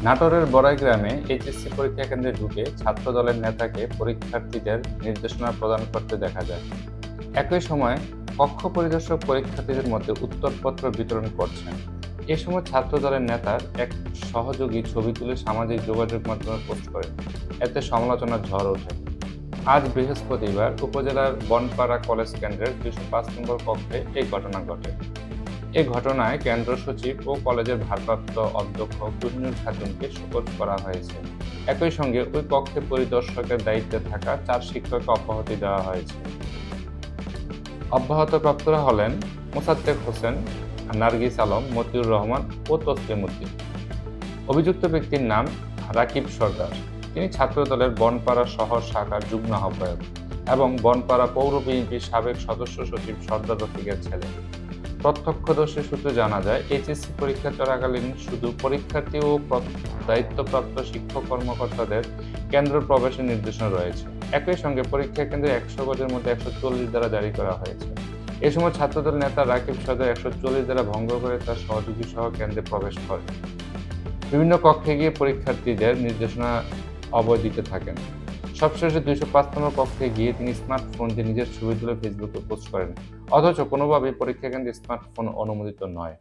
নাটোরের বড়াই গ্রামে এইচএসসি পরীক্ষা কেন্দ্রে ঢুকে ছাত্র দলের নেতাকে পরীক্ষার্থীদের নির্দেশনা প্রদান করতে দেখা যায়। একই সময় কক্ষ পরিদর্শক পরীক্ষার্থীদের মধ্যে উত্তরপত্র বিতরণ করছেন। এ সময় ছাত্র দলের নেতার এক সহযোগী ছবি তুলে সামাজিক যোগাযোগ মাধ্যমে পোস্ট করেন। এতে সমালোচনার ঝড় ওঠে। আজ বৃহস্পতিবার উপজেলার বনপাড়া কলেজ কেন্দ্রের ২০৫ নম্বর কক্ষে এই ঘটনা ঘটে। এ ঘটনায় কেন্দ্র সচিব ও কলেজের ভারপ্রাপ্ত অধ্যক্ষ কুহিনুর খাতুনকে শোকজ করা হয়েছে। একই সঙ্গে ওই কক্ষে পরিদর্শকের দায়িত্বে থাকা ৪ শিক্ষককে অব্যাহতি দেওয়া হয়েছে। অব্যাহতিপ্রাপ্তরা হলেন মোসাদ্দেক হোসেন, নার্গিস আলম, মতিউর রহমান ও তসলিম উদ্দিন। অভিযুক্ত ব্যক্তির নাম রাকিব সরদার। তিনি ছাত্রদলের বনপাড়া শহর শাখার যুগ্ম আহ্বায়ক এবং বনপাড়া পৌর বিএনপির সাবেক সদস্য সচিব সর্দার রফিকের ছেলে। প্রত্যক্ষদর্শী সূত্রে জানা যায়, এইচএসসি পরীক্ষা চলাকালীন শুধু পরীক্ষার্থী ও দায়িত্বপ্রাপ্ত শিক্ষক কর্মকর্তাদের কেন্দ্র প্রবেশের নির্দেশনা রয়েছে। একই সঙ্গে পরীক্ষা কেন্দ্রে ১০০ গজের মধ্যে ১৪০ ধারা জারি করা হয়েছে। এ সময় ছাত্রদল নেতা রাকিব সরদার ১৪০ ধারা ভঙ্গ করে তার সহযোগী সহ কেন্দ্রে প্রবেশ করে বিভিন্ন কক্ষে গিয়ে পরীক্ষার্থীদের নির্দেশনা অবৈ দিতে থাকেন। সবশেষে ২০৫ নম্বর কক্ষে গিয়ে তিনি স্মার্টফোন দিয়ে নিজের ছবি তুলে ফেসবুকে পোস্ট করেন। অথচ কোনোভাবেই পরীক্ষা কেন্দ্রে স্মার্টফোন অনুমোদিত নয়।